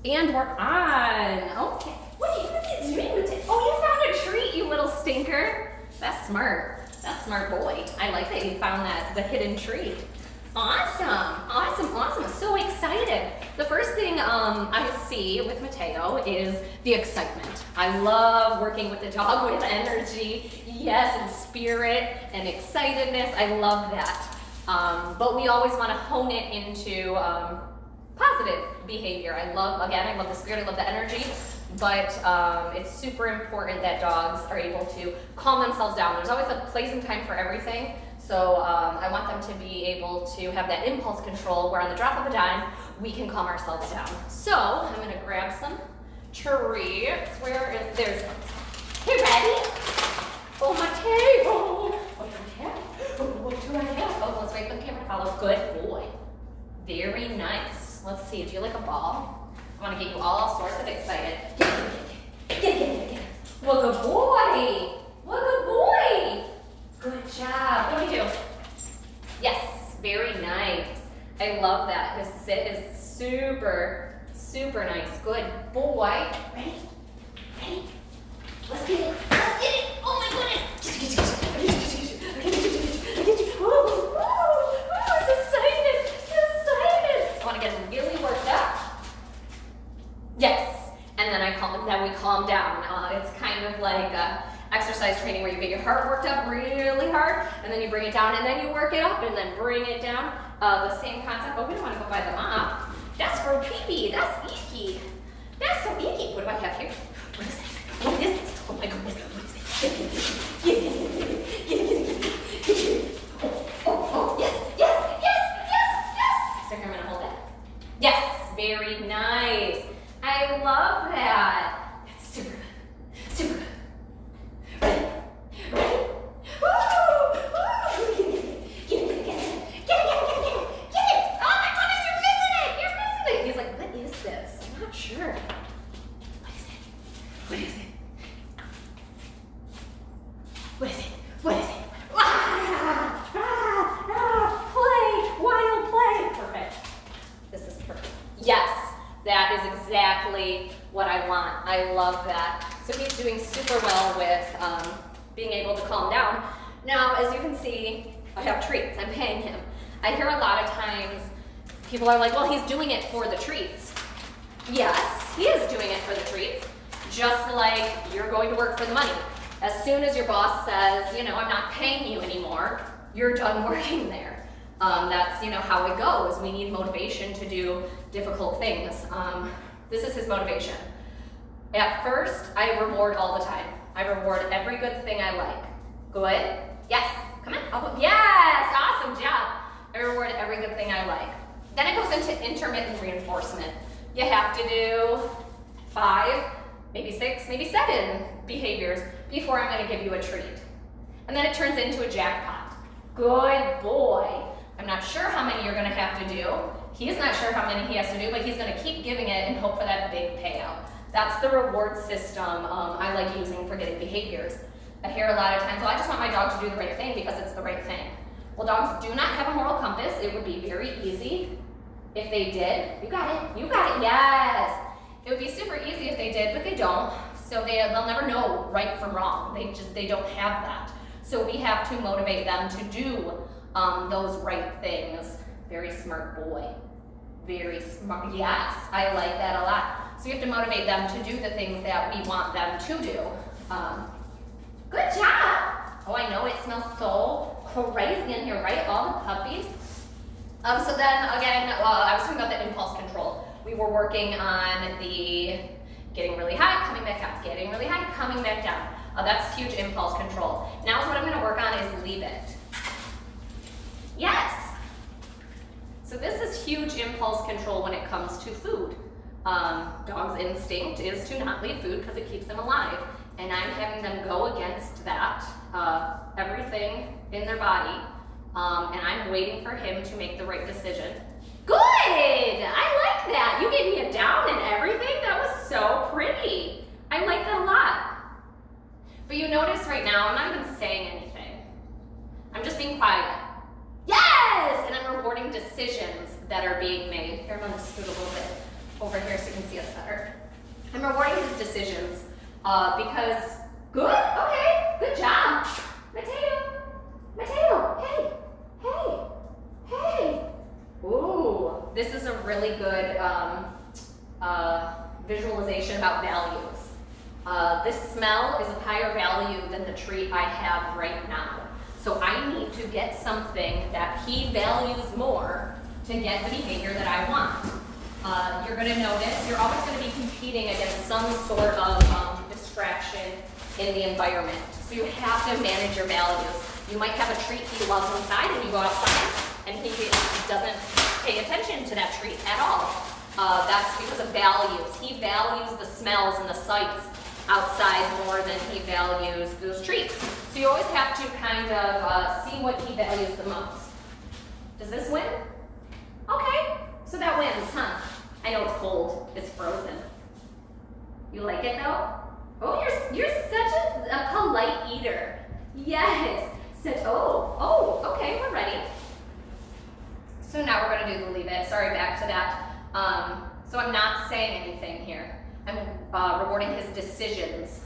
And we're on. Okay. What are you doing, Mateo? Oh, you found a treat, you little stinker. That's smart. That's smart boy. I like that you found the hidden treat. Awesome, awesome, awesome. So excited. The first thing I see with Mateo is the excitement. I love working with the dog with energy, yes, and spirit and excitedness. I love that. But we always want to hone it into positive behavior. I love the spirit, I love the energy, but it's super important that dogs are able to calm themselves down. There's always a place and time for everything. So I want them to be able to have that impulse control where on the drop of a dime, we can calm ourselves down. So I'm gonna grab some treats. There's, hey, ready? Oh, Mateo. What do I have? What do I have? Oh, let's wait for the camera to follow. Good boy. Very nice. Let's see, do you like a ball? I wanna get you all sorts of excited. Get. Well, good boy. Well, good boy. Good job. What do we do? Yes, very nice. I love that. His sit is super, super nice. Good boy. Ready? Let's get it. Oh my goodness. I'm excited. I want to get him really worked up. Yes. And then we calm down. It's kind of like exercise training where you get your heart worked up really hard and then you bring it down and then you work it up and then bring it down. The same concept, but we don't want to go by the mop. That's for pee-pee. That's icky. That's so icky. What do I have here? What is this? What is this? Oh my goodness. What is it? Oh, yes. So here, I'm going to hold it. Yes, very nice. I love that. That's super good. Super good. Ready? Woo! Get it! Oh my goodness, you're missing it! He's like, what is this? I'm not sure. What is it? Play! Wild play! Perfect. This is perfect. Yes, that is exactly what I want. I love that. So he's doing super well with being able to calm down. Now, as you can see, I have treats. I'm paying him. I hear a lot of times people are like, well, he's doing it for the treats. Yes, he is doing it for the treats, just like you're going to work for the money. As soon as your boss says, I'm not paying you anymore, you're done working there. That's, how it goes. We need motivation to do difficult things. This is his motivation. At first, I reward all the time. I reward every good thing I like. Good? Yes. Come on. Yes. Awesome job. I reward every good thing I like. Then it goes into intermittent reinforcement. You have to do 5, maybe 6, maybe 7 behaviors before I'm going to give you a treat. And then it turns into a jackpot. Good boy. I'm not sure how many you're going to have to do. He's not sure how many he has to do, but he's going to keep giving it and hope for that big payout. That's the reward system I like using for getting behaviors. I hear a lot of times, well, I just want my dog to do the right thing because it's the right thing. Well, dogs do not have a moral compass. It would be very easy if they did. You got it, yes. It would be super easy if they did, but they don't. So they'll never know right from wrong. They don't have that. So we have to motivate them to do those right things. Very smart boy. Very smart. Yes, I like that a lot. So you have to motivate them to do the things that we want them to do. Good job. Oh, I know it smells so crazy in here, right? All the puppies. So then again, I was talking about the impulse control. We were working on the getting really high, coming back down, getting really high, coming back down. That's huge impulse control. Now what I'm going to work on is leave it. Yes. So this is huge impulse control when it comes to food. Dog's instinct is to not leave food because it keeps them alive. And I'm having them go against that, everything in their body. And I'm waiting for him to make the right decision. Good! I like that. You gave me a down and everything. That was so pretty. I like that a lot. But you notice right now, I'm not even saying anything. I'm just being quiet. Yes! And I'm rewarding decisions that are being made. Here, I'm going to scoot a little bit over here so you can see us better. I'm rewarding his decisions because, good, okay, good job. Mateo, hey. Ooh, this is a really good visualization about values. This smell is of higher value than the treat I have right now. So I need to get something that he values more to get the behavior that I want. You're gonna notice, you're always gonna be competing against some sort of distraction in the environment. So you have to manage your values. You might have a treat he loves inside and you go outside and he doesn't pay attention to that treat at all. That's because of values. He values the smells and the sights outside more than he values those treats. So you always have to kind of see what he values the most. Does this win? Okay, so that wins, huh? I know it's cold, it's frozen. You like it though? Oh, you're such a polite eater. Yes. Okay, we're ready. So now we're gonna do the leave it. Sorry, back to that. So I'm not saying anything here. I'm rewarding his decisions.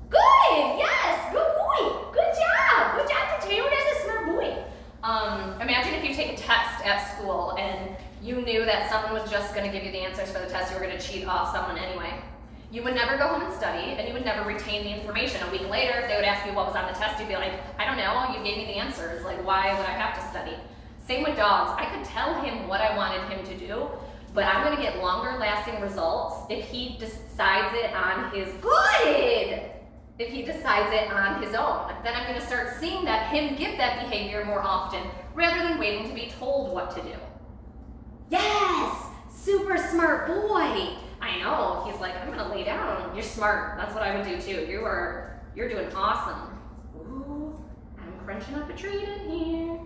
Good, yes, good boy. Good job, Mateo, that's a smart boy. Imagine if you take a test at school and you knew that someone was just gonna give you the answers for the test, you were gonna cheat off someone anyway. You would never go home and study, and you would never retain the information. A week later, if they would ask you what was on the test, you'd be like, I don't know, you gave me the answers. Like, why would I have to study? Same with dogs. I could tell him what I wanted him to do, but I'm gonna get longer lasting results if he decides it on his If he decides it on his own. Then I'm gonna start seeing that him give that behavior more often, rather than waiting to be told what to do. Yes, super smart boy. I know, he's like, I'm gonna lay down. You're smart, that's what I would do too. You're doing awesome. Ooh, I'm crunching up a treat in here.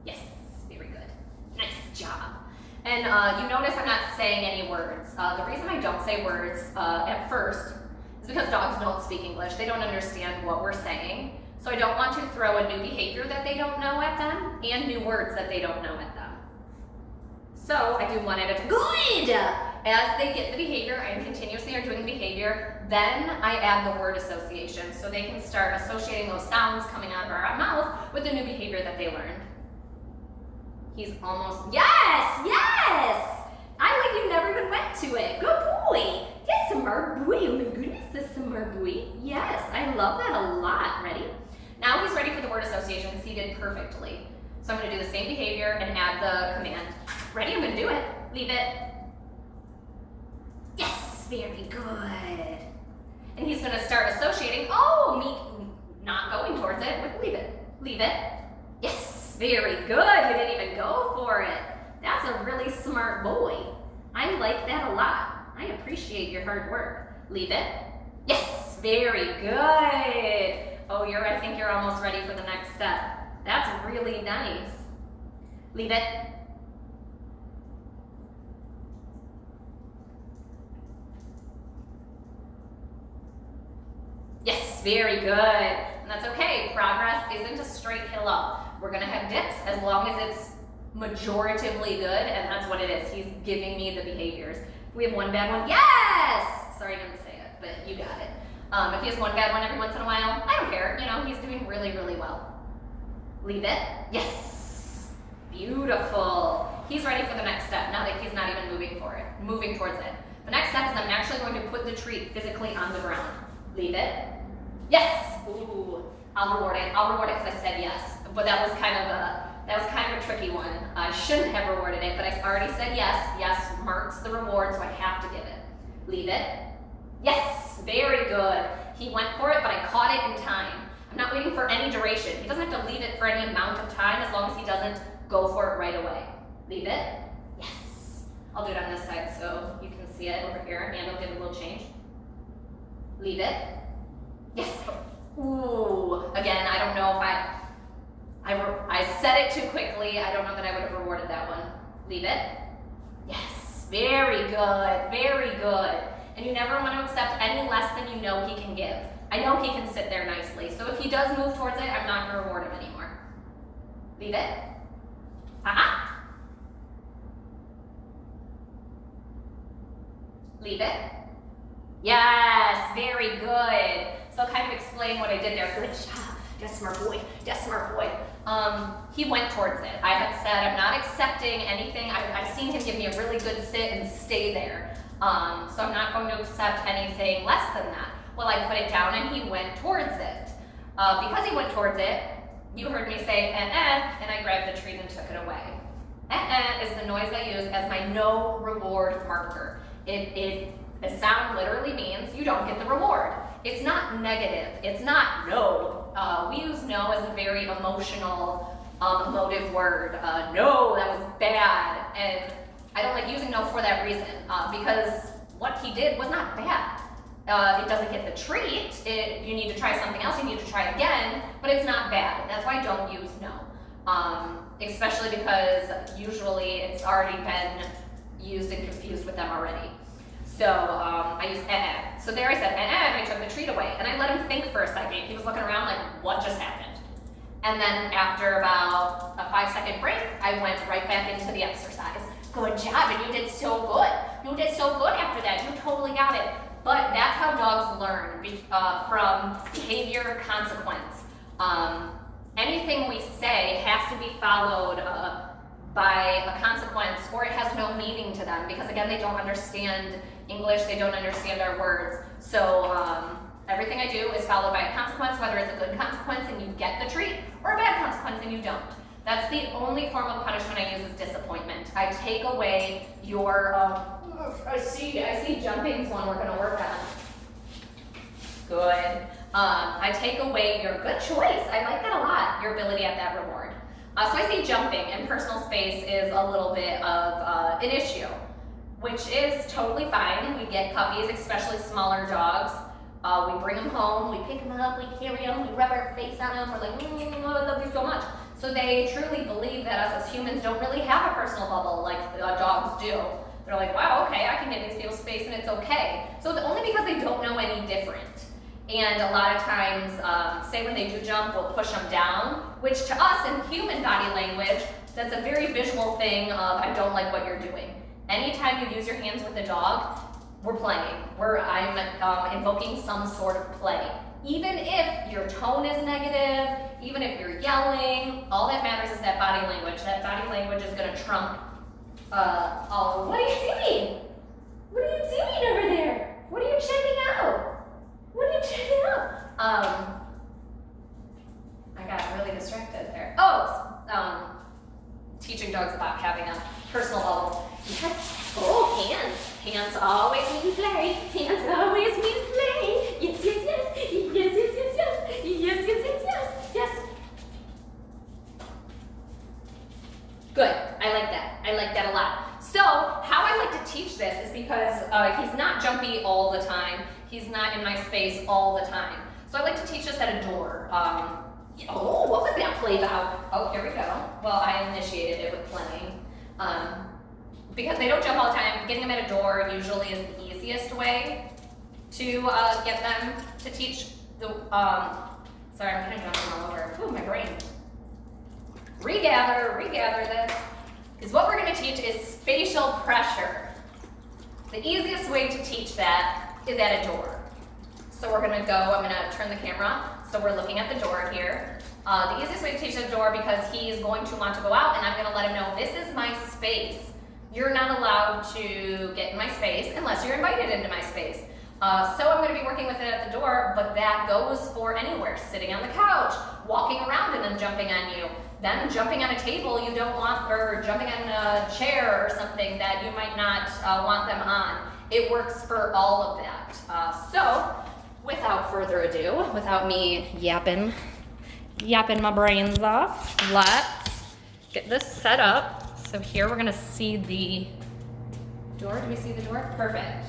Yes, very good. Nice job. And you notice I'm not saying any words. The reason I don't say words at first is because dogs don't speak English. They don't understand what we're saying. So I don't want to throw a new behavior that they don't know at them and new words that they don't know at them. So I do one at a time. Good! As they get the behavior and continuously are doing the behavior, then I add the word association. So they can start associating those sounds coming out of our mouth with the new behavior that they learned. He's almost, yes! I like you never even went to it. Good boy. Yes, smart boy. Oh my goodness, this smart boy. Yes, I love that a lot. Ready? Now he's ready for the word association because he did perfectly. So I'm going to do the same behavior and add the command. Ready? I'm going to do it. Leave it. Yes, very good. And he's going to start associating, me not going towards it, with leave it. Leave it. Yes, very good. You didn't even go for it. That's a really smart boy. I like that a lot. I appreciate your hard work. Leave it. Yes, very good. Oh, I think you're almost ready for the next step. That's really nice. Leave it. Yes, very good. And that's okay. Progress isn't a straight hill up. We're gonna have dips as long as it's majoritively good, and that's what it is. He's giving me the behaviors. We have one bad one. Yes! Sorry I didn't say it, but you got it. If he has one bad one every once in a while, I don't care. He's doing really, really well. Leave it. Yes. Beautiful. He's ready for the next step now that he's not even moving towards it. The next step is I'm actually going to put the treat physically on the ground. Leave it. Yes. Ooh. I'll reward it because I said yes. But that was kind of a tricky one. I shouldn't have rewarded it, but I already said yes. Yes marks the reward, so I have to give it. Leave it. Yes. Very good. He went for it, but I caught it in time. I'm not waiting for any duration. He doesn't have to leave it for any amount of time as long as he doesn't go for it right away. Leave it. Yes. I'll do it on this side so you can see it over here, and I'll give it a little change. Leave it. Yes. Ooh. Again, I don't know if I said it too quickly. I don't know that I would have rewarded that one. Leave it. Yes. Very good. Very good. And you never want to accept any less than you know he can give. I know he can sit there nicely. So if he does move towards it, I'm not going to reward him anymore. Leave it. Leave it. Yes, very good. So I'll kind of explain what I did there. Good job. That's smart boy. That's smart boy. He went towards it. I had said I'm not accepting anything. I've seen him give me a really good sit and stay there. So I'm not going to accept anything less than that. Well, I put it down and he went towards it. Because he went towards it, you heard me say and I grabbed the treat and took it away. Is the noise I use as my no reward marker. The sound literally means you don't get the reward. It's not negative. It's not no. We use no as a very emotional, emotive word. No, that was bad. And I don't like using no for that reason, because what he did was not bad. It doesn't get the treat. You need to try something else. You need to try again, but it's not bad. That's why I don't use no. Especially because usually it's already been used and confused with them already. So I use So there I said and I took the treat away. And I let him think for a second. He was looking around like, what just happened? And then after about a 5-second break, I went right back into the exercise. Good job, and you did so good. You did so good after that. You totally got it. But that's how dogs learn, from behavior consequence. Anything we say has to be followed by a consequence, or it has no meaning to them, because again, they don't understand English, they don't understand our words. So everything I do is followed by a consequence, whether it's a good consequence and you get the treat, or a bad consequence and you don't. That's the only form of punishment I use is disappointment. I take away your, I see jumping's one we're gonna work on. Good. I take away your good choice. I like that a lot, your ability at that reward. So I say jumping, and personal space is a little bit of an issue, which is totally fine. We get puppies, especially smaller dogs. We bring them home, we pick them up, we carry them, we rub our face on them, we're like, I love you so much. So they truly believe that us as humans don't really have a personal bubble like dogs do. They're like, wow, okay, I can get in these people's space and it's okay. So it's only because they don't know any different. And a lot of times, say when they do jump, we'll push them down, which to us in human body language, that's a very visual thing of, I don't like what you're doing. Anytime you use your hands with the dog, we're playing. I'm invoking some sort of play. Even if your tone is negative, even if you're yelling, all that matters is that body language. That body language is gonna trump all. What are you doing? What are you doing over there? What are you checking out? What are you checking out? I got really distracted there. Teaching dogs about having a personal bubble. Yes. Oh, hands. Hands always mean play. Hands always mean play. Yes, yes, yes. Yes, yes, yes, yes. Yes, yes, yes, yes. Yes. Good. I like that. I like that a lot. So, how I like to teach this is because he's not jumpy all the time. He's not in my space all the time. So I like to teach this at a door. What was that play about? Oh, here we go. Well, I initiated it with playing. Because they don't jump all the time, getting them at a door usually is the easiest way to get them to teach the, sorry, I'm kind of jumping all over. Ooh, my brain. Regather this. Because what we're gonna teach is spatial pressure. The easiest way to teach that is at a door. So we're gonna go, I'm gonna turn the camera, so we're looking at the door here. The easiest way to teach at a door, because he's going to want to go out and I'm gonna let him know, this is my space. You're not allowed to get in my space unless you're invited into my space. So I'm gonna be working with it at the door, but that goes for anywhere. Sitting on the couch, walking around and then jumping on you. Then jumping on a table you don't want, or jumping on a chair or something that you might not want them on. It works for all of that. So, without further ado, without me yapping my brains off, let's get this set up. So here we're gonna see the door. Do we see the door? Perfect.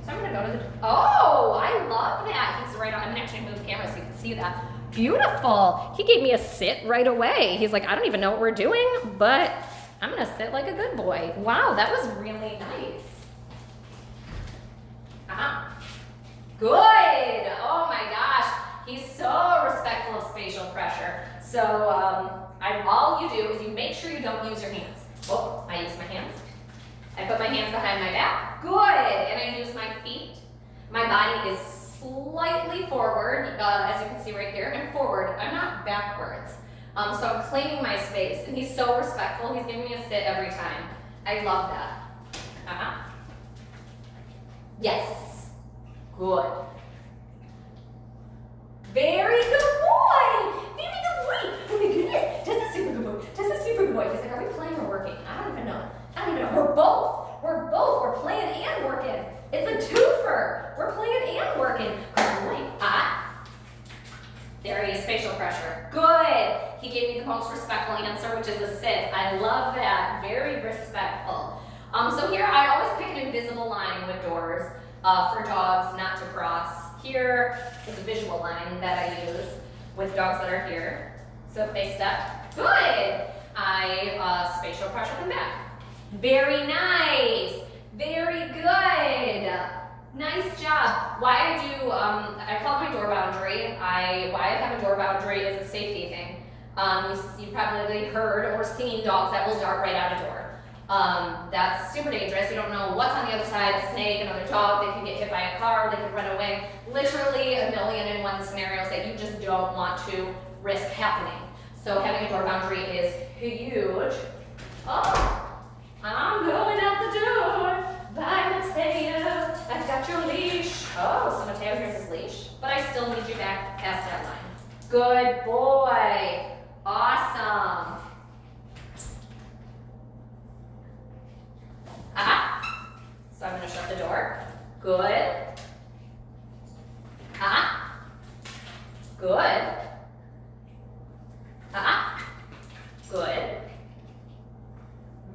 So I'm gonna go to the, oh, I love that. He's right on, I'm gonna actually move the camera so you can see that. Beautiful. He gave me a sit right away. He's like, I don't even know what we're doing, but I'm gonna sit like a good boy. Wow, that was really nice. Good. Oh my gosh. He's so respectful of spatial pressure. So all you do is you make sure you don't use your hands. Oh, I use my hands. I put my hands behind my back. Good. And I use my feet. My body is slightly forward, as you can see right here. I'm forward. I'm not backwards. So I'm claiming my space. And he's so respectful. He's giving me a sit every time. I love that. Yes. Good. Very good boy. Very good boy. Oh my goodness. Just a super good boy. Just a super good boy. He's like, are we playing or working? I don't even know. We're both. We're both. We're playing and working. It's a twofer. We're playing and working. Good boy. There he is, facial pressure. Good. He gave me the most respectful answer, which is a sit. I love that. Very respectful. So here I always pick an invisible line with doors for dogs not to cross. Here is a visual line that I use with dogs that are here. So if they step, good. I spatial pressure them back. Very nice. Very good. Nice job. Why I call it my door boundary. Why I have a door boundary is a safety thing. You probably heard or seen dogs that will dart right out a door. That's super dangerous. You don't know what's on the other side, a snake, another dog, they could get hit by a car, they could run away. Literally a million and one scenarios that you just don't want to risk happening. So having a door boundary is huge. Oh, I'm going out the door. Bye, Mateo. I've got your leash. Oh, so Mateo, here's his leash. But I still need you back past that line. Good boy. Awesome. So I'm going to shut the door. Good. Good. Good.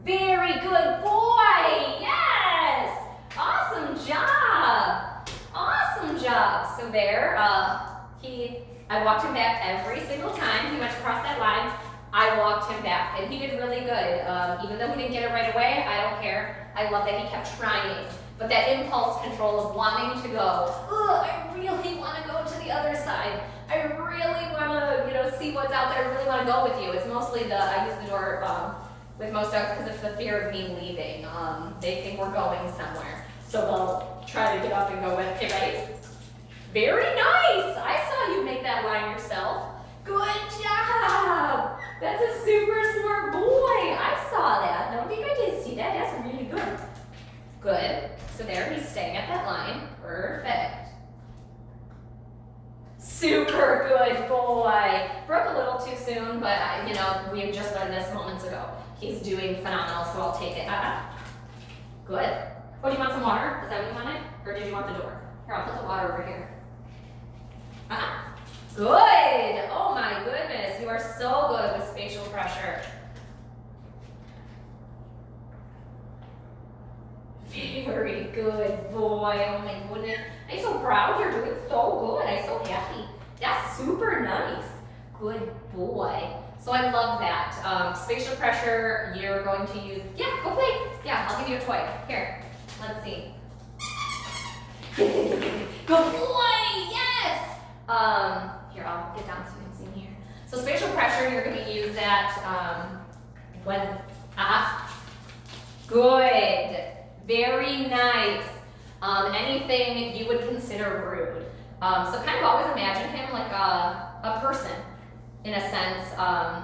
Very good boy. Yes. Awesome job. Awesome job. So there, I walked him back every single time he went across that line. I walked him back, and he did really good. Even though he didn't get it right away, I don't care. I love that he kept trying. But that impulse control of wanting to go, I really want to go to the other side. I really want to, see what's out there. I really want to go with you. It's mostly I use the door with most dogs because it's the fear of me leaving. They think we're going somewhere. So they'll try to get up and go with, okay, ready? Very nice. I saw you make that line yourself. Good job. That's a super smart boy. I saw that. I don't think I did see that. That's really good. Good. So there he's staying at that line. Perfect. Super good boy. Broke a little too soon, but we had just learned this moments ago. He's doing phenomenal, so I'll take it. Good. Oh, do you want some water? Is that what you wanted? Or did you want the door? Here, I'll put the water over here. Good. Oh my goodness. You are so good with spatial pressure. Very good boy. Oh my goodness. I'm so proud you're doing so good. I'm so happy. That's super nice. Good boy. So I love that. Spatial pressure, you're going to use, yeah, go play. Yeah, I'll give you a toy. Here, let's see. Good boy, yes. Here, I'll get down so you can see me here. So spatial pressure, you're going to use that when, good. Very nice. Anything you would consider rude. So kind of always imagine him like a person, in a sense.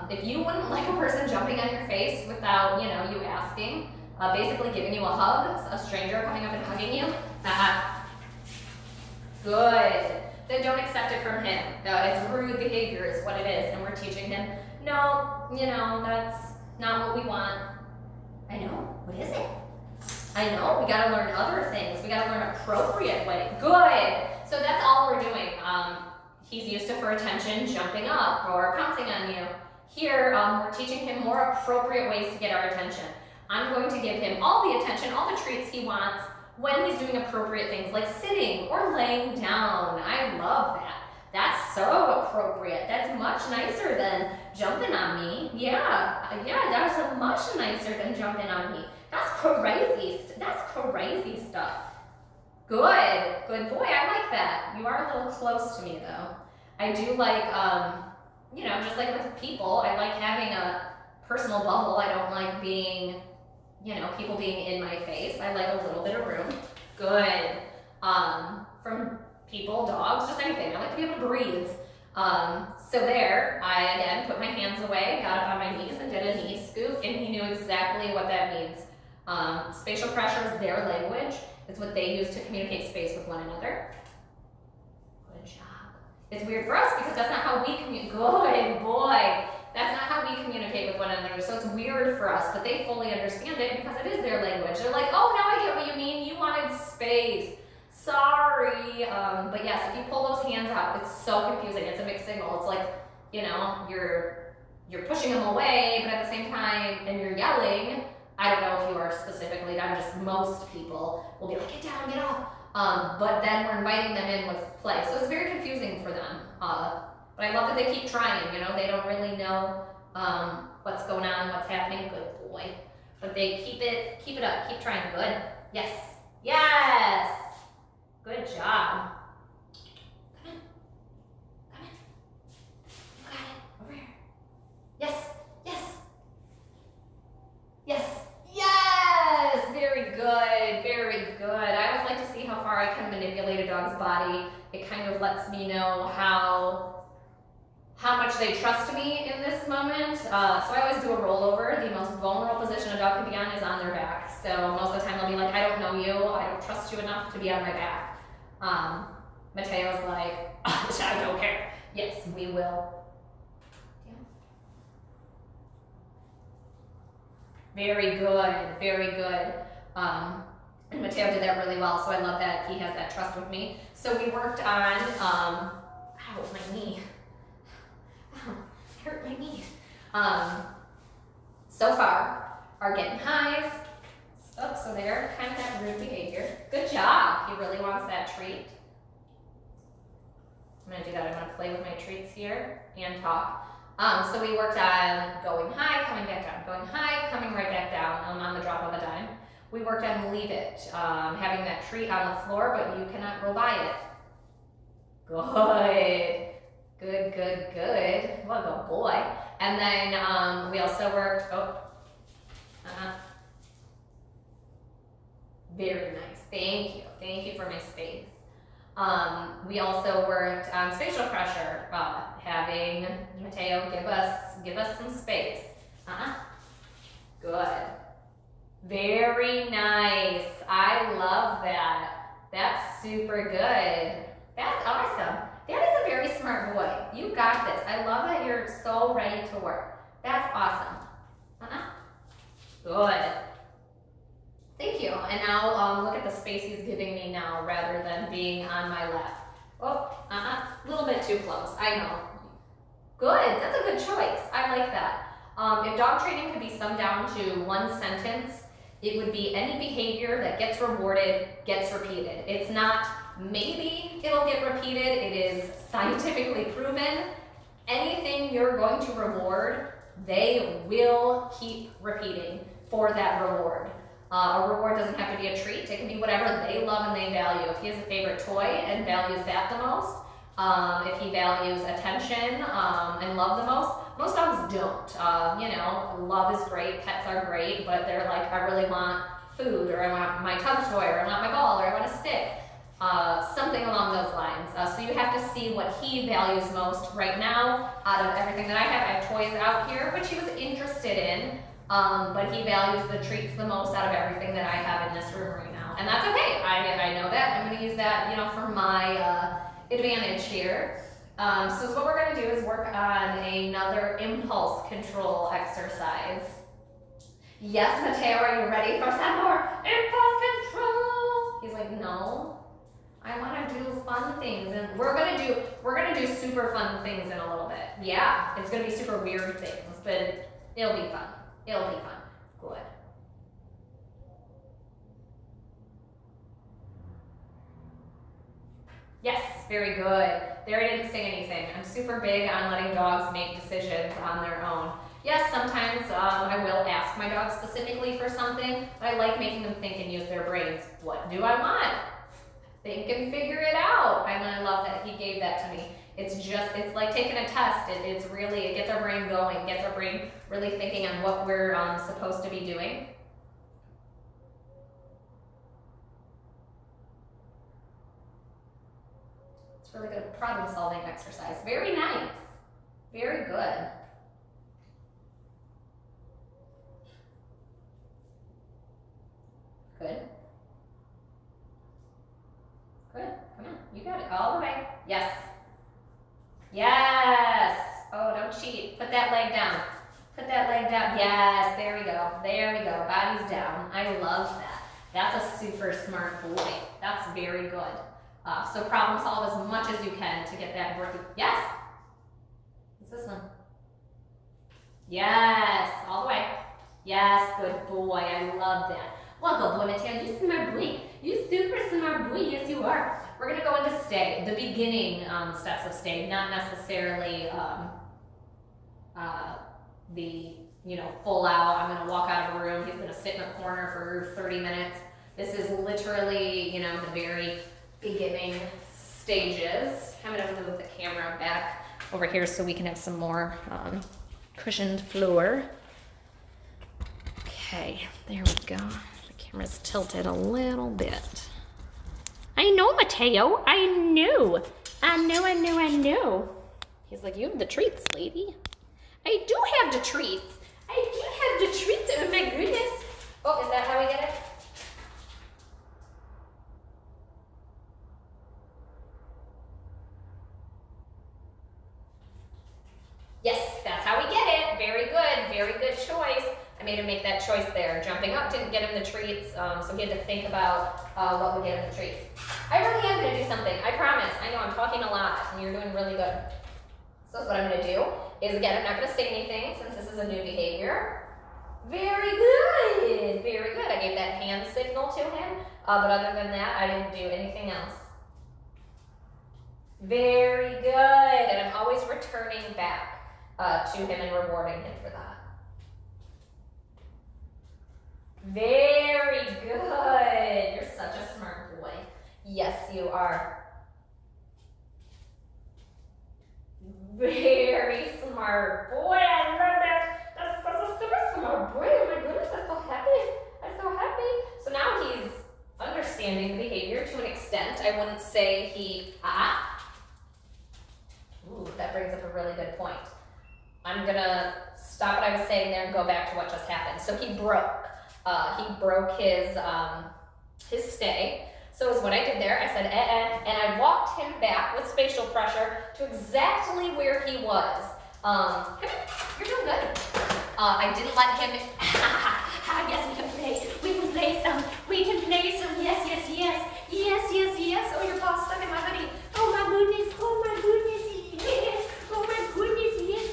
If you wouldn't like a person jumping on your face without, you asking, basically giving you a hug, a stranger coming up and hugging you, good. Then don't accept it from him. It's rude behavior is what it is, and we're teaching him, no, that's not what we want. I know, what is it? I know, we gotta learn other things. We gotta learn appropriate way. Good. So that's all we're doing. He's used to, for attention, jumping up or pouncing on you. Here, we're teaching him more appropriate ways to get our attention. I'm going to give him all the attention, all the treats he wants when he's doing appropriate things like sitting or laying down. I love that. That's so appropriate. That's much nicer than jumping on me. Yeah, that's much nicer than jumping on me. That's crazy. That's crazy stuff. Good boy. I like that. You are a little close to me though. I do like you know, just like with people, I like having a personal bubble. I don't like being, you know, people being in my face. I like a little bit of room. Good. From people, dogs, just anything. I like to be able to breathe. So there, I again put my hands away, got up on my knees and did a knee scoop, and he knew exactly what that means. Spatial pressure is their language. It's what they use to communicate space with one another. Good job. It's weird for us because that's not how we communicate. Good boy. That's not how we communicate with one another. So it's weird for us, but they fully understand it because it is their language. They're like, oh, now I get what you mean. You wanted space. Sorry. But yes, if you pull those hands out, it's so confusing. It's a mixed signal. It's like, you know, you're pushing them away, but at the same time, and you're yelling. I don't know if you are specifically, I'm just most people will be like, get down, get off. But then we're inviting them in with play. So it's very confusing for them. But I love that they keep trying, you know, they don't really know what's going on, what's happening. Good boy. But they keep it up, keep trying. Good. Yes. Yes. Good job. Come on. Come on. You got it. Over here. Yes. Yes. Yes. Yes! Very good, very good. I always like to see how far I can manipulate a dog's body. It kind of lets me know how much they trust me in this moment. So I always do a rollover. The most vulnerable position a dog can be on is on their back. So most of the time they'll be like, I don't know you, I don't trust you enough to be on my back. Mateo's like, I don't care. Yes, we will. Very good, very good. And Mateo did that really well, so I love that he has that trust with me. So we worked on, ow, my knee. Ow, hurt my knee. So far, are getting highs. Oh, so they're kind of that rude behavior. Good job. He really wants that treat. I'm gonna do that. I'm gonna play with my treats here and talk. So we worked on going high, coming back down, going high, coming right back down on the drop of a dime. We worked on leave it, having that treat on the floor, but you cannot go by it. Good, good, good, good. What a good boy. And then we also worked, very nice, thank you for my space. We also worked on spatial pressure, having Mateo give us some space. Good. Very nice. I love that. That's super good. That's awesome. That is a very smart boy. You got this. I love that you're so ready to work. That's awesome. Good. Thank you. And now look at the space he's giving me now rather than being on my lap. Oh, a little bit too close. I know. Good. That's a good choice. I like that. If dog training could be summed down to one sentence, it would be any behavior that gets rewarded gets repeated. It's not maybe it'll get repeated. It is scientifically proven. Anything you're going to reward, they will keep repeating for that reward. A reward doesn't have to be a treat. It can be whatever they love and they value. If he has a favorite toy and values that the most, if he values attention and love the most dogs don't. You know, love is great, pets are great, but they're like, I really want food, or I want my tug toy, or I want my ball, or I want a stick. Something along those lines. So you have to see what he values most right now out of everything that I have. I have toys out here, which he was interested in. But he values the treats the most out of everything that I have in this room right now. And that's okay. I know that. I'm going to use that, you know, for my advantage here. So what we're going to do is work on another impulse control exercise. Yes, Mateo, are you ready for some more impulse control? He's like, no, I want to do fun things. And we're going to do super fun things in a little bit. Yeah, it's going to be super weird things, but it'll be fun. It'll be fun. Good. Yes, very good. There, I didn't say anything. I'm super big on letting dogs make decisions on their own. Yes, sometimes I will ask my dog specifically for something, but I like making them think and use their brains. What do I want? Think and figure it out. And I love that he gave that to me. It's like taking a test. It gets our brain going, gets our brain really thinking on what we're supposed to be doing. It's really good problem solving exercise. Very nice. Very good. Good. Good. Come on. You got it. All the way. Yes. Yes. Oh, don't cheat. Put that leg down. Put that leg down. Yes. There we go. There we go. Body's down. I love that. That's a super smart boy. That's very good. So problem solve as much as you can to get that working. Yes. What's this one? Yes. All the way. Yes. Good boy. I love that. Well, good boy, Mateo. You smart boy. You super smart boy. Yes, you are. We're going to go into stay. The beginning steps of stay, not necessarily the, full out. I'm going to walk out of a room. He's going to sit in a corner for 30 minutes. This is literally, the very beginning stages. I'm going to move the camera back over here so we can have some more cushioned floor. Okay, there we go. The camera's tilted a little bit. I know, Mateo. I knew. He's like, you have the treats, lady. I do have the treats. Oh my goodness. Oh, is that how we get it? Yes, that's how we get it. Very good choice. I made him make that choice there. Jumping up didn't get him the treats, so he had to think about what would get him the treats. I really am going to do something. I promise. I know I'm talking a lot, and you're doing really good. So what I'm going to do is, again, I'm not going to say anything since this is a new behavior. Very good. I gave that hand signal to him, but other than that, I didn't do anything else. Very good. And I'm always returning back to him and rewarding him for that. Very good. You're such a smart boy. Yes, you are. Very smart boy. I love that. That's a super smart boy. Oh my goodness, I'm so happy. So now he's understanding the behavior to an extent. I wouldn't say he, Ooh, that brings up a really good point. I'm gonna stop what I was saying there and go back to what just happened. So he broke. He broke his stay. So is what I did there. I said, and I walked him back with spatial pressure to exactly where he was. Come here, you're doing good. I didn't let him, yes, we can play some, yes. Oh, your ball's stuck in my hoodie. Oh my goodness, yes. Oh my goodness, yes.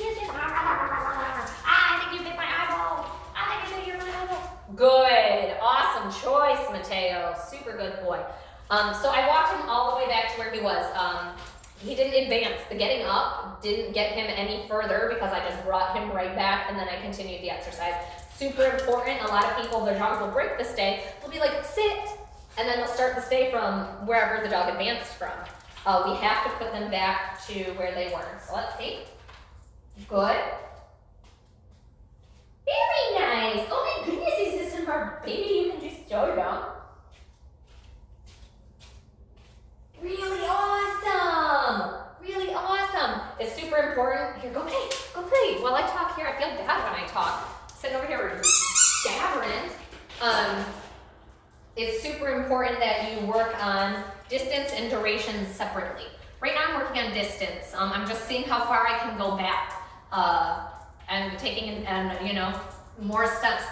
I think you bit my eyeball. Good, awesome choice, Mateo. Super good boy. So I walked him all the way back to where he was. He didn't advance. The getting up didn't get him any further because I just brought him right back and then I continued the exercise. Super important. A lot of people, their dogs will break the stay. They'll be like, sit, and then they'll start the stay from wherever the dog advanced from. We have to put them back to where they were. So let's see. Good. Very nice. Oh my goodness, is this a smart baby? You can just throw it down. Really awesome. It's super important. Here, go play. While I talk here, I feel bad when I talk. Sitting over here gathering. It's super important that you work on distance and duration separately. Right now I'm working on distance. I'm just seeing how far I can go back. And taking more steps.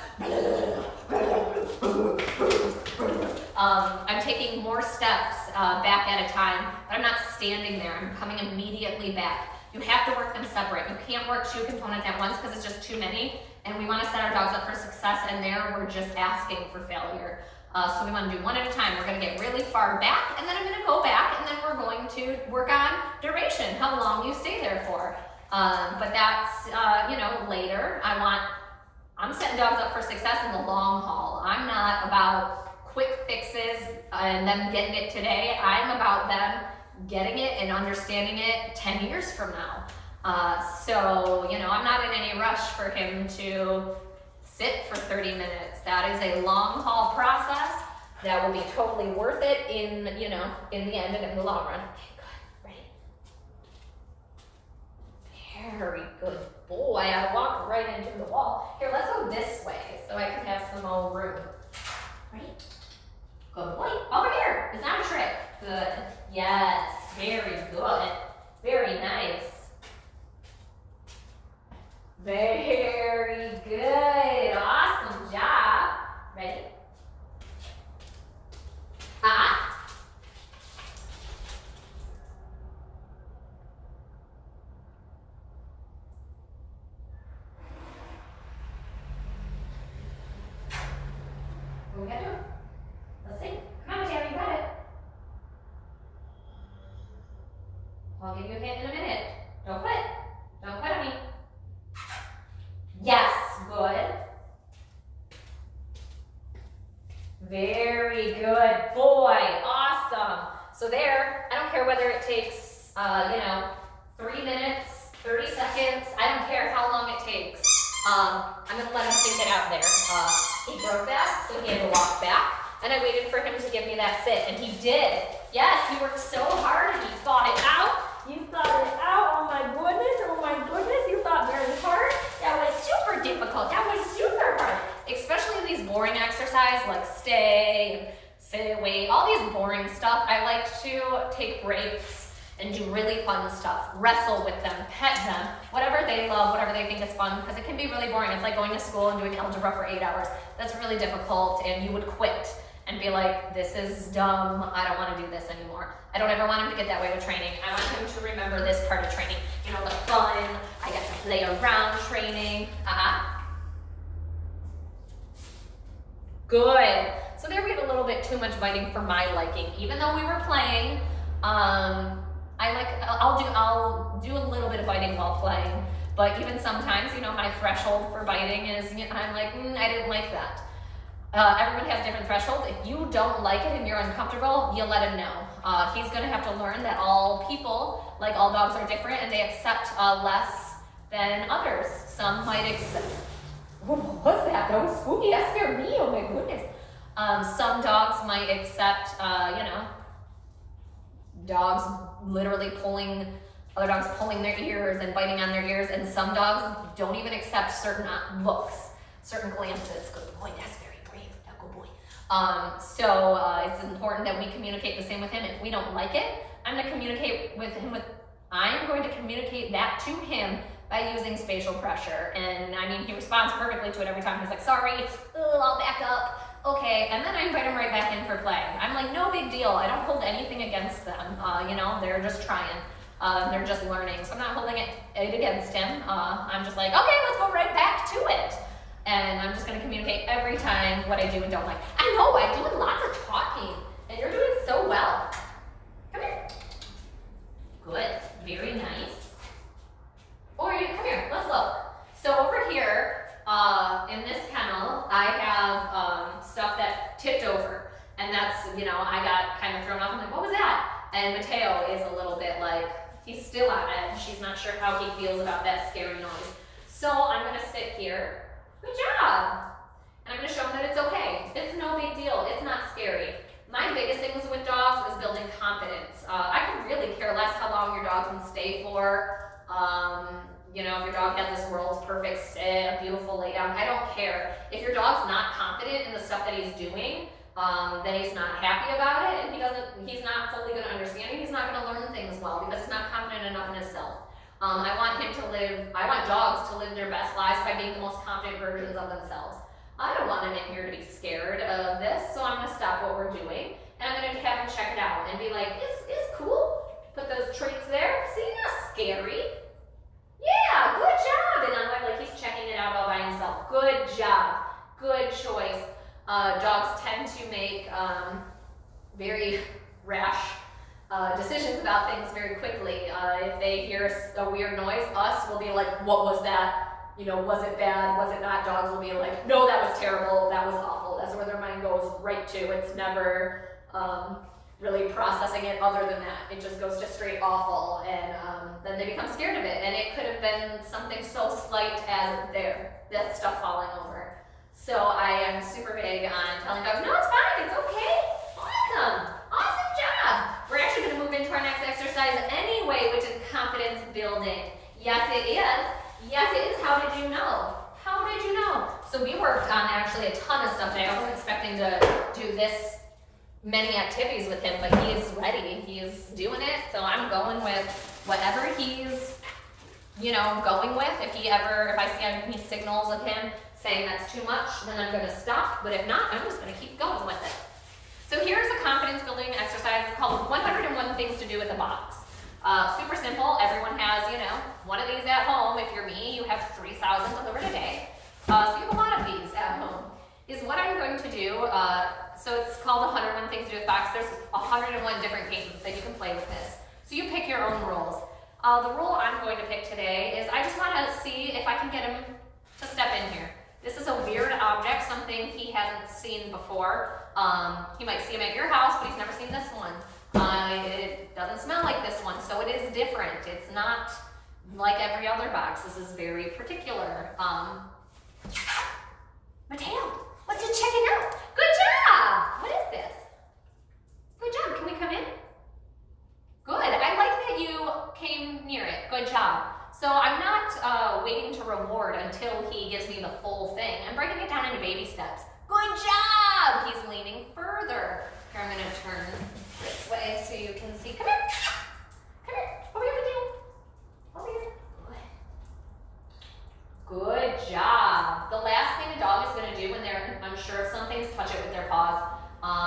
I'm taking more steps back at a time, but I'm not standing there. I'm coming immediately back. You have to work them separate. You can't work two components at once because it's just too many, and we want to set our dogs up for success, and there we're just asking for failure. So we want to do one at a time. We're going to get really far back, and then I'm going to go back, and then we're going to work on duration, how long you stay there for. But that's, later. I'm setting dogs up for success in the long haul. I'm not about quick fixes and them getting it today. I'm about them getting it and understanding it 10 years from now. So, you know, I'm not in any rush for him to sit for 30 minutes. That is a long haul process that will be totally worth it in, you know, in the end and in the long run. Okay, good, ready? Very good boy. I walked right into the wall. Here, let's go this way so I can have some more room. Ready? Good boy. Over here. It's not a trick. Good. Yes. Very good. Very nice. Very good. Awesome job. Ready? What we gotta do? Let's see. Come on, Mateo, you got it. I'll give you a hint in a minute. Don't quit. Don't quit on me. Yes, good. Very good boy. Awesome. So there, I don't care whether it takes, you know, 3 minutes, 30 seconds. I don't care how long it takes. I'm going to let him think it out there. He broke that, so he had to walk back. And I waited for him to give me that sit, and he did. Yes, he worked so hard, and he thought it out. You thought it out. Oh my goodness, you thought very hard. That was super difficult. That was super hard. Especially these boring exercises like stay, sit, wait, all these boring stuff. I like to take breaks and do really fun stuff. Wrestle with them, pet them, whatever they love, whatever they think is fun, because it can be really boring. It's like going to school and doing algebra for 8 hours. That's really difficult, and you would quit and be like, this is dumb, I don't want to do this anymore. I don't ever want him to get that way with training. I want him to remember this part of training. You know, the fun, I get to play around training. Good. So there we have a little bit too much biting for my liking. Even though we were playing, I'll do a little bit of biting while playing, but even sometimes, you know, my threshold for biting is, I'm like, I didn't like that. Everyone has different thresholds. If you don't like it and you're uncomfortable, you let him know. He's going to have to learn that all people, like all dogs, are different and they accept less than others. Some might accept. What was that? That was spooky. That scared me. Oh my goodness. Some dogs might accept, you know, dogs literally pulling, other dogs pulling their ears and biting on their ears, and some dogs don't even accept certain looks, certain glances. Good boy. That's very brave. That good boy. So it's important that we communicate the same with him. If we don't like it, I'm going to communicate that to him by using spatial pressure. And I mean, he responds perfectly to it every time. He's like, sorry, I'll back up. Okay, and then I invite him right back in for play. I'm like, no big deal. I don't hold anything against them. You know, they're just trying. They're just learning. So I'm not holding it against him. I'm just like, okay, let's go right back to it. And I'm just going to communicate every time what I do and don't like. I know, I do lots of talking, and you're doing so well. Come here. Good, very nice. Come here, let's look. So over here, in this kennel, I have stuff that tipped over. And that's, you know, I got kind of thrown off. I'm like, what was that? And Mateo is a little bit like, he's still on edge. He's not sure how he feels about that scary noise. So I'm going to sit here. Good job. And I'm going to show him that it's okay. It's no big deal. It's not scary. My biggest things with dogs is building confidence. I could really care less how long your dog can stay for. You know, if your dog has this world's perfect sit, a beautiful lay down, I don't care. If your dog's not confident in the stuff that he's doing, then he's not happy about it, and he's not fully going to understand it. He's not going to learn things well because he's not confident enough in himself. I want dogs to live their best lives by being the most confident versions of themselves. I don't want him in here to be scared of this, so I'm going to stop what we're doing, and I'm going to have him check it out and be like, it's cool. Put those treats there. See, not scary. Yeah, good job. And I'm like he's checking it out all by himself. Good job. Good choice. Dogs tend to make very rash decisions about things very quickly. If they hear a weird noise, us will be like, what was that? You know, was it bad? Was it not? Dogs will be like, no, that was terrible. That was awful. That's where their mind goes right to. It's never, really processing it other than that. It just goes to straight awful, and then they become scared of it. And it could have been something so slight as that stuff falling over. So I am super big on telling dogs, no, it's fine, it's okay, awesome job. We're actually gonna move into our next exercise anyway, which is confidence building. Yes, it is. Yes, it is. How did you know? How did you know? So we worked on actually a ton of stuff today. I wasn't expecting to do this many activities with him, but he is ready. He is doing it. So I'm going with whatever he's, going with. If I see any signals of him saying that's too much, then I'm gonna stop. But if not, I'm just gonna keep going with it. So here's a confidence building exercise. It's called 101 Things to Do with a Box. Super simple. Everyone has, one of these at home. If you're me, you have 3,000 delivered a day. So you have a lot of these at home. Is what I'm going to do. So it's called 101 Things to Do with Box. There's 101 different games that you can play with this. So you pick your own rules. The rule I'm going to pick today is I just want to see if I can get him to step in here. This is a weird object, something he hasn't seen before. He might see him at your house, but he's never seen this one. It doesn't smell like this one, so it is different. It's not like every other box. This is very particular. Mateo, let's just check it out. Good job! What is this? Good job. Can we come in? Good. I like that you came near it. Good job. So I'm not waiting to reward until he gives me the full thing. I'm breaking it down into baby steps. Good job! He's leaning further. Here, I'm going to turn this way so you can see. Come here. Come here. Over here, Mateo. Over here. Good. Good job. The last thing a dog is going to do when they're unsure of something is touch it with their paws.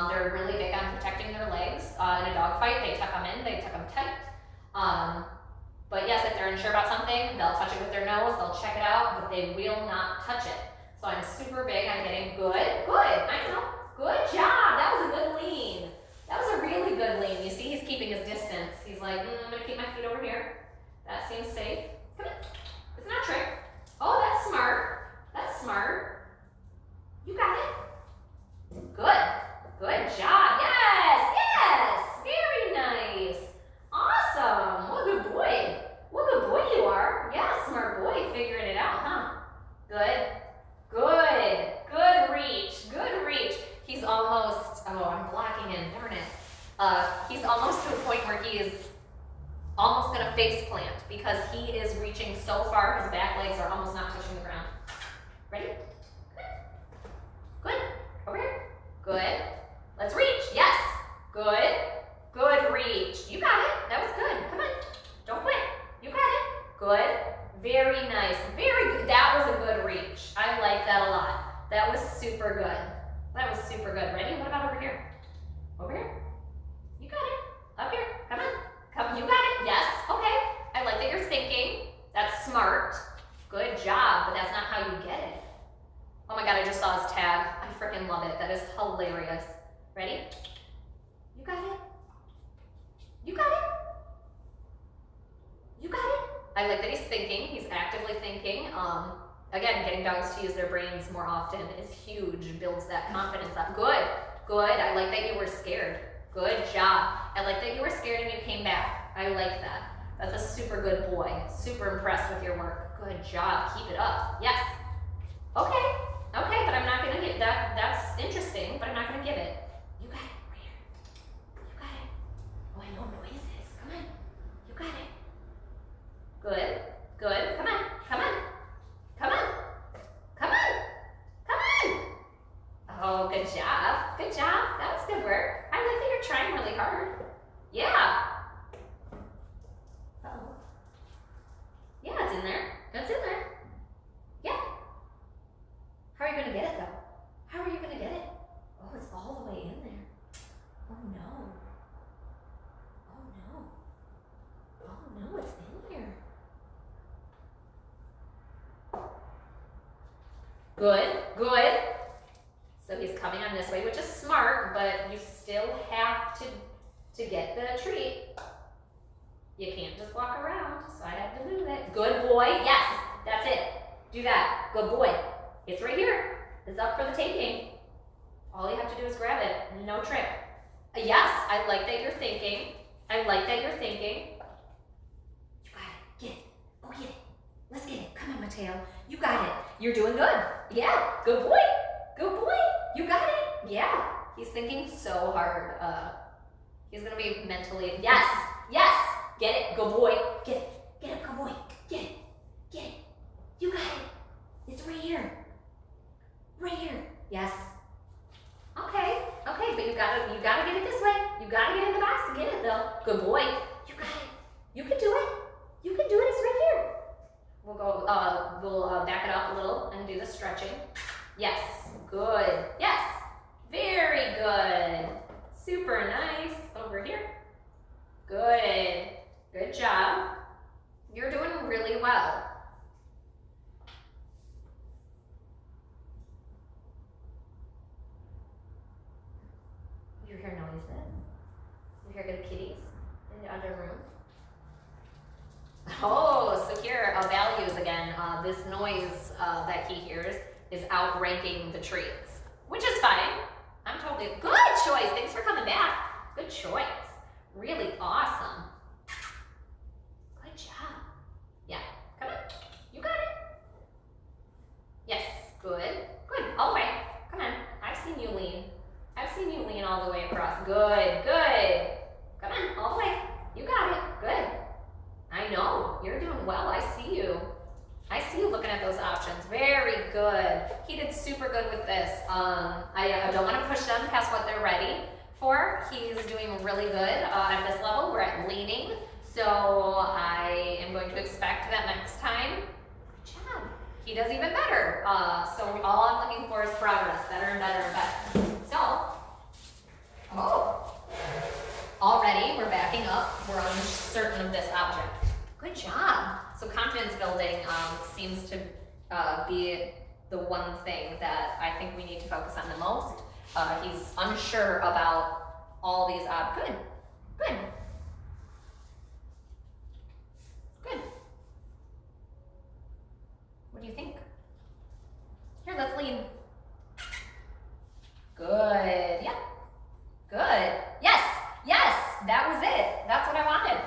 They're really big on protecting their legs. In a dog fight, they tuck them in, they tuck them tight. But yes, if they're unsure about something, they'll touch it with their nose, they'll check it out, but they will not touch it. So I'm super big on getting good. I know. Good job. That was a good lean. That was a really good lean. You see, he's keeping his distance. He's like, I'm going to keep my feet over here. That seems safe. Come in. It's not a trick. Oh, that's smart. That's smart. You got it. Good. Good job. Yes. Very nice. Awesome. What a good boy. What a good boy you are. Yeah, smart boy. Figuring it out, huh? Good. Good reach. He's almost, I'm blocking him, darn it. He's almost to a point where he is almost gonna face plant because he is reaching so far, his back legs are almost not touching the ground. Ready? Good. Over here. Good. Let's reach. Yes. Good reach. You got it. That was good. Come on. Don't quit. You got it. Good. Very nice. Very good. That was a good reach. I like that a lot. That was super good. Ready? What about over here? Over here? You got it. Up here. Come on. Come. You got it. Yes. Okay. I like that you're thinking. That's smart. Good job. But that's not how you get it. Oh my God, I just saw his tag. I freaking love it. That is hilarious. Ready? You got it. I like that he's thinking. He's actively thinking. Again, getting dogs to use their brains more often is huge. Builds that confidence up. Good. I like that you were scared. Good job. I like that you were scared and you came back. I like that. That's a super good boy. Super impressed with your work. Good job. Keep it up. Yes. Okay, but I'm not going to give that. That's interesting, but I'm not going to give it. You got it right here. You got it. Oh, I know noises. Come on. You got it. Good. Come on. Oh, good job. That was good work. I like that you're trying really hard. Yeah. Uh-oh. Yeah, it's in there. Yeah. How are you going to get it, though? How are you going to get it? Oh, it's all the way in there. Oh, no, it's in there. Good. So he's coming on this way, which is smart, but you still have to get the treat. You can't just walk around, so I have to move it. Good boy. Yes, that's it. Do that. Good boy. It's right here. It's up for the taking. All you have to do is grab it. No trick. Yes, I like that you're thinking. I like that you're thinking. You got it. Get it. Go get it. Let's get it. Come on, Mateo. You got it. You're doing good. Yeah. Good boy. Good boy. You got it. Yeah. He's thinking so hard. He's gonna be mentally. Yes. Yes. Get it. Good boy. Get it. Get it. Good boy. Get it. Get it. You got it. It's right here. Right here. Yes. Okay. Okay. But you gotta get it this way. You gotta get in the box to get it though. Good boy. You got it. You can do it. You can do it. It's right here. We'll go, we'll back it up a little and do the stretching. Yes, good. Yes, very good. Super nice. Over here. Good. Good job. You're doing really well. You hear noises? You hear the kitties in the other room? Oh, so here, values again. This noise that he hears is outranking the trees, which is fine. I'm totally, good choice. Thanks for coming back. Good choice. Really awesome. Good job. Yeah, come on. You got it. Yes, good. Good, all the way. Come on, I've seen you lean. I've seen you lean all the way across. Good, good. Come on, all the way. You got it, good. I know, you're doing well, I see you. I see you looking at those options, very good. He did super good with this. I don't wanna push them past what they're ready for. He's doing really good at this level. We're at leaning, so I am going to expect that next time, good job. He does even better. So all I'm looking for is progress, better and better and better. So, already we're backing up. We're uncertain of this object. Good job. So confidence building seems to be the one thing that I think we need to focus on the most. He's unsure about all these good, good, good. What do you think? Here, let's lean. Good, yeah, good. Yes, yes, that was it. That's what I wanted.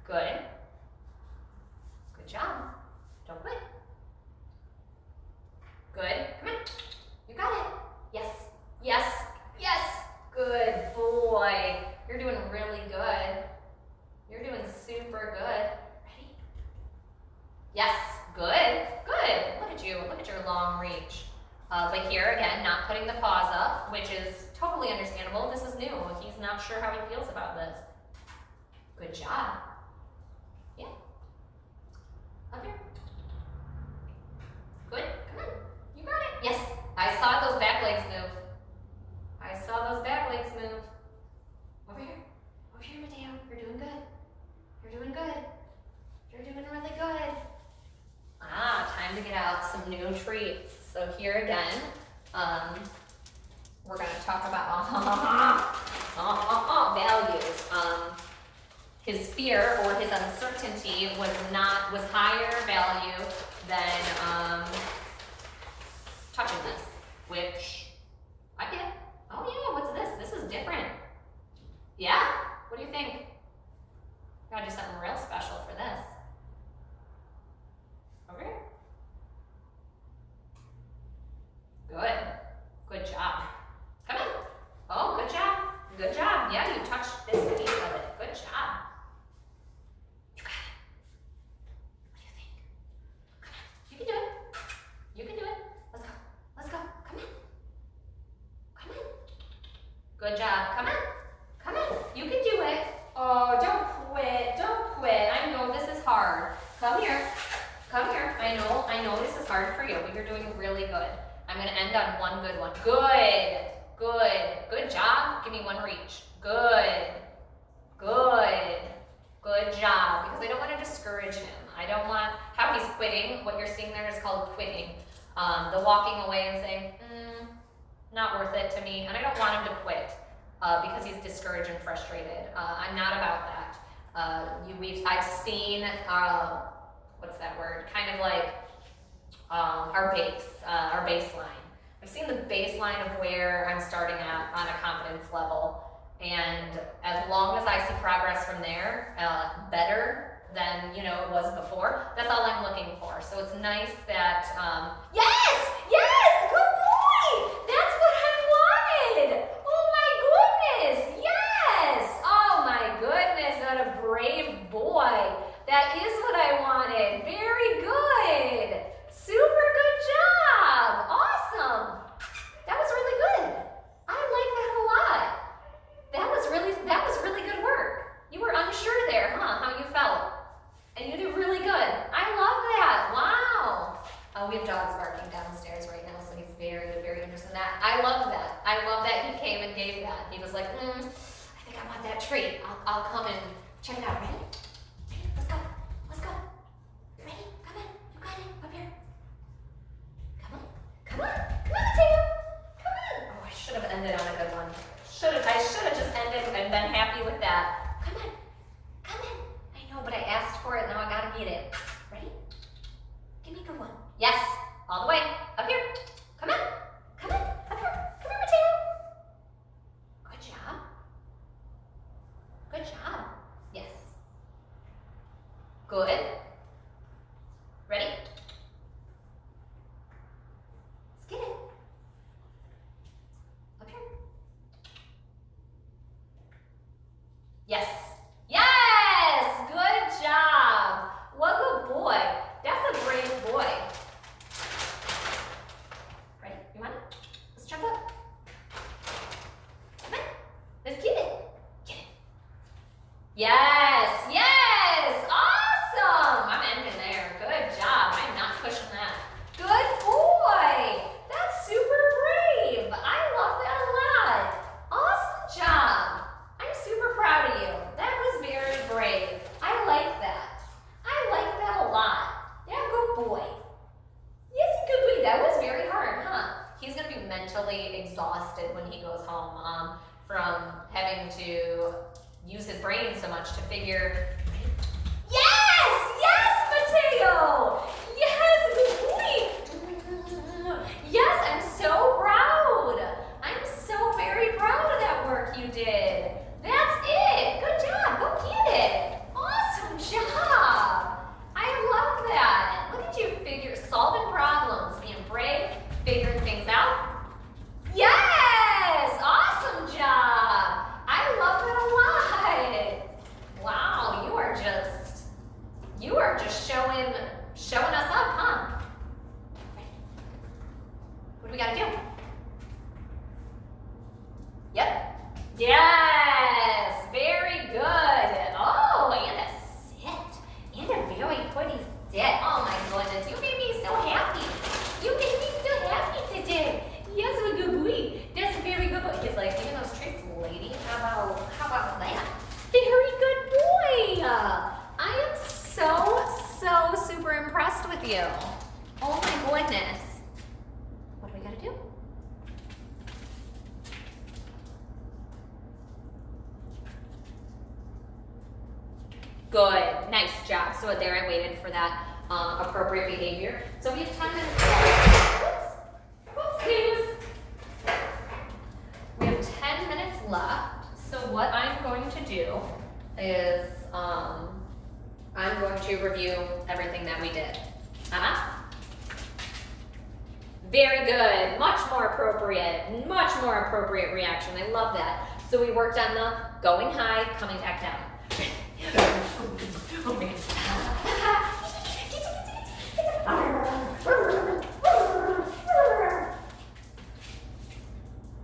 Good. Good job. Don't quit. Good. Come on. You got it. Yes. Yes. Yes. Good boy. You're doing really good. You're doing super good. Ready? Yes. Good. Good. Look at you. Look at your long reach. But here again, not putting the paws up, which is totally understandable. This is new. He's not sure how he feels about this. Good job. Yeah. Up here. Good. Come on. You got it. Yes. I saw those back legs move. I saw those back legs move. Over here. Over here, Mateo. You're doing good. You're doing good. You're doing really good. Time to get out some new treats. So here again, we're going to talk about values. His fear or his uncertainty was higher value than touching this, which I get. Oh yeah, what's this? This is different. Yeah? What do you think? Gotta do something real special for this. Over here. Good. Good job. Come on. Oh, good job. Good job. Yeah, you touched this piece of it. Good job. You got it. What do you think? Come on. You can do it. You can do it. Let's go. Let's go. Come on. Come on. Good job. Come on. Come on. You can do it. Oh, don't quit. Don't quit. I know this is hard. Come here. Come here. I know this is hard for you, but you're doing really good. I'm going to end on one good one. Good. Good. Good job. Give me one reach. Good. Good. Good job. Because I don't want to discourage him. I don't want how he's quitting. What you're seeing there is called quitting. The walking away and saying, not worth it to me. And I don't want him to quit. because he's discouraged and frustrated. I'm not about that. I've seen, what's that word? Kind of like our baseline. I've seen the baseline of where I'm starting at on a confidence level. And as long as I see progress from there, better than it was before, that's all I'm looking for. So it's nice that, yes, good boy! That's what I wanted! Oh my goodness, yes! Oh my goodness, what a brave boy. That is what I wanted. Very good. Super good job. Awesome. That was really good. I like that a lot. That was really good work. You were unsure there, huh? How you felt. And you did really good. I love that. Wow. Oh, we have dogs barking downstairs right now, so he's very, very interested in that. I love that. I love that he came and gave that. He was like, I think I want that treat. I'll come and check it out. Ready? Let's go. Let's go. Ready? Come on. You got it. Up here. Come on. Come on. Come on, Mateo. Come on. Oh, I should have ended on a good one. I should have just ended and been happy with that. Come on. Come on. I know, but I asked for it. Now I gotta get it. Ready? Give me a good one. Yes. All the way. Up here. Come on. Come on. Up here. Come here, Mateo. Good job. Good job. Yes. Good. Ready? Let's get it. Up here. Yes. Yes! Good job. What a good boy. That's a brave boy. Ready? You want it? Let's jump up. Come on. Let's get it. Get it. Yes. Yes. Awesome. I'm ending there. Good job. I'm not pushing that. Good boy. That's super brave. I love that a lot. Awesome job. I'm super proud of you. That was very brave. I like that. I like that a lot. Yeah, good boy. Yes, good boy. That was very hard, huh? He's going to be mentally exhausted when he goes home from having to use his brain so much to figure. Yes! Yes, Mateo! Yes, good boy! Yes, I'm so proud. I'm so very proud of that work you did. That's it. Good job. Go get it. Awesome job. I love that. Look at you solving problems, being brave, figuring things out. Yes. Awesome job. I love that a lot. Wow. You are just showing us up, huh? What do we got to do? Yep. Yes, very good. Oh, and a sit. And a very pretty sit. Oh my goodness, you made me so happy. You made me so happy today. Yes, a good boy. That's a very good boy. He's like, give me those treats, lady. How about that? Very good boy. I am so super impressed with you. Oh my goodness. What do we gotta do? Good, nice job. So there I waited for that appropriate behavior. So we have 10 minutes left. Whoopsies. We have 10 minutes left. So what I'm going to do is I'm going to review everything that we did. Very good, much more appropriate reaction. I love that. So we worked on the going high, coming back down.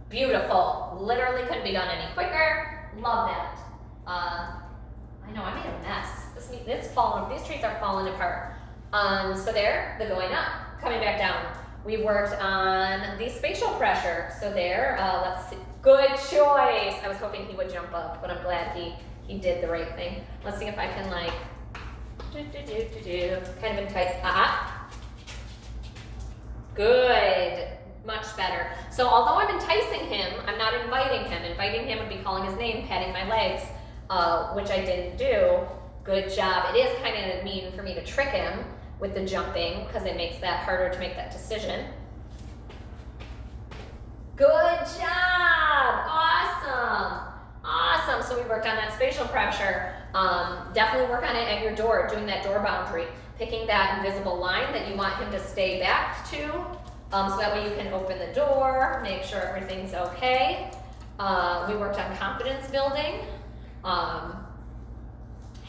Beautiful. Literally couldn't be done any quicker. Love that. I know I made a mess. These trees are falling apart. So there, the going up, coming back down. We worked on the spatial pressure. So there, let's see. Good choice. I was hoping he would jump up, but I'm glad he did the right thing. Let's see if I can like, kind of in tight. Good. Much better. So although I'm enticing him, I'm not inviting him. Inviting him would be calling his name, patting my legs, which I didn't do. Good job. It is kind of mean for me to trick him with the jumping because it makes that harder to make that decision. Good job. Awesome. Awesome. So we worked on that spatial pressure. Definitely work on it at your door, doing that door boundary, picking that invisible line that you want him to stay back to, so that way you can open the door, make sure everything's okay. We worked on confidence building.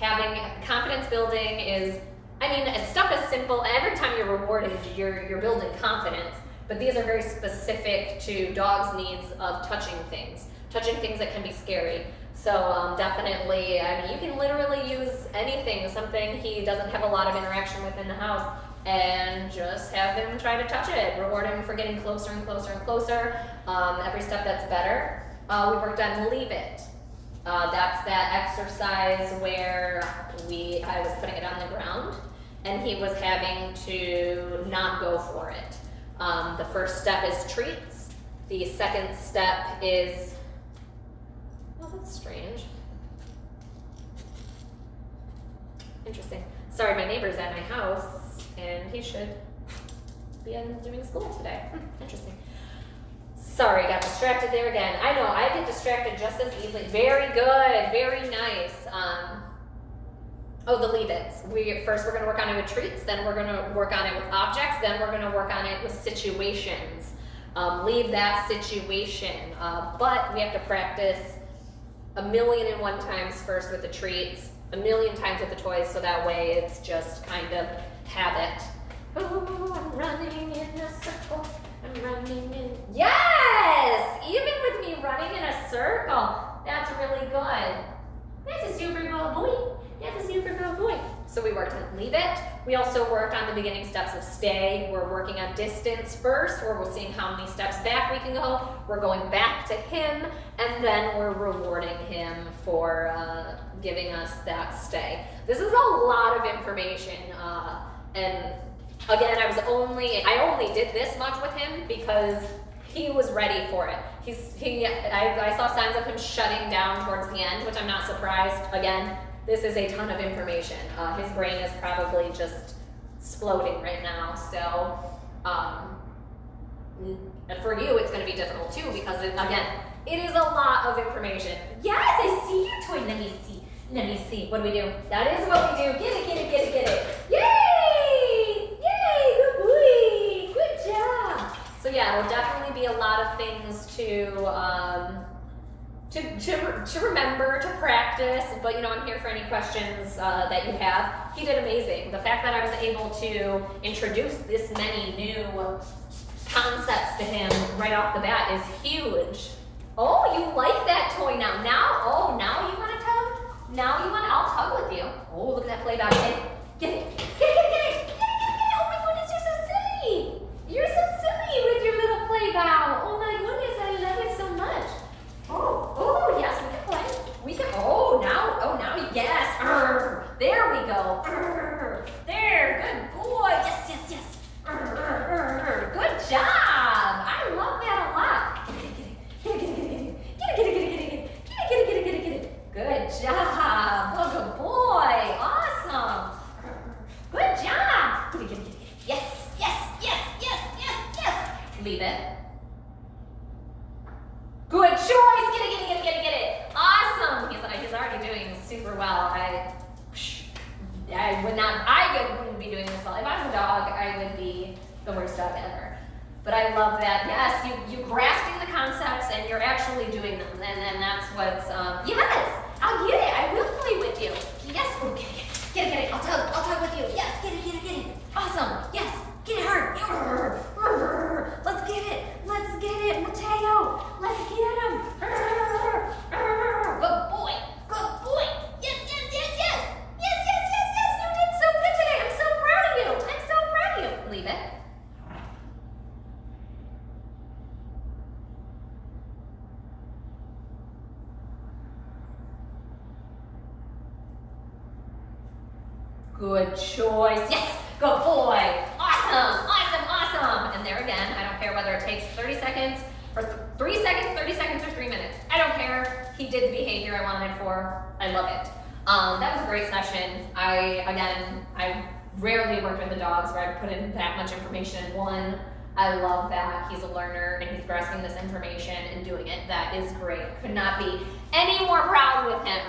Having confidence building is, I mean, stuff is simple. Every time you're rewarded, you're building confidence. But these are very specific to dogs' needs of touching things that can be scary. So definitely, I mean, you can literally use anything, something he doesn't have a lot of interaction with in the house, and just have him try to touch it. Reward him for getting closer and closer and closer. Every step that's better. We worked on leave it. That's that exercise where I was putting it on the ground, and he was having to not go for it. The first step is treats. The second step is, oh, that's strange. Interesting. Sorry, my neighbor's at my house, and he should be doing school today. Interesting. Sorry, got distracted there again. I know, I get distracted just as easily. Very good, very nice. Oh, the leave-its. First we're going to work on it with treats, then we're going to work on it with objects, then we're going to work on it with situations. Leave that situation. But we have to practice 1,000,001 times first with the treats, 1,000,000 times with the toys, so that way it's just kind of habit. Oh, I'm running in a circle. I'm running in. Yes! Even with me running in a circle. That's really good. That's a super good boy. That's a super good boy. So we worked on leave it. We also worked on the beginning steps of stay. We're working on distance first, where we're seeing how many steps back we can go. We're going back to him, and then we're rewarding him for giving us that stay. This is a lot of information, and again, I only did this much with him because he was ready for it. I saw signs of him shutting down towards the end, which I'm not surprised. Again, this is a ton of information. His brain is probably just exploding right now. So for you, it's going to be difficult too because, again, it is a lot of information. Yes, I see your toy. Let me see. Let me see. What do we do? That is what we do. Get it, get it, get it, get it. Yay! Yay! Good boy. Good job. So yeah, it'll definitely be a lot of things to remember, to practice, but I'm here for any questions that you have. He did amazing. The fact that I was able to introduce this many new concepts to him right off the bat is huge. Oh, you like that toy now. Now you want to tug? I'll tug with you. Oh, look at that play dog. Get it. Oh my goodness, you're so silly. You're so silly with your little play bow. Oh my goodness, I love it so much. Oh, yes, we can play. Now, yes. There we go. There, good boy. Yes. Good job. I love that a lot. Get it. Good job. Oh, good boy. Awesome. Good job. Yes. Leave it. Good choice. Get it. Awesome. He's already doing super well. I wouldn't be doing this well. If I was a dog, I would be the worst dog ever. But I love that. Yes, you grasping the concepts and you're actually doing them. And that's what's, yes, I'll get it. I will play with you. Yes, okay. Get it. I'll tug with you. Yes, get it. Awesome. Yes, get it hard. Let's get it, Mateo. Let's get him. Good boy. Yes. You did so good today. I'm so proud of you. Leave it. Good choice. Yes, good boy. Awesome. And there again, I don't care care whether it takes 30 seconds, or 3 seconds, 30 seconds, or 3 minutes. I don't care. He did the behavior I wanted it for. I love it. That was a great session. I rarely worked with the dogs where I put in that much information in one. I love that he's a learner and he's grasping this information and doing it. That is great. Could not be any more proud with him.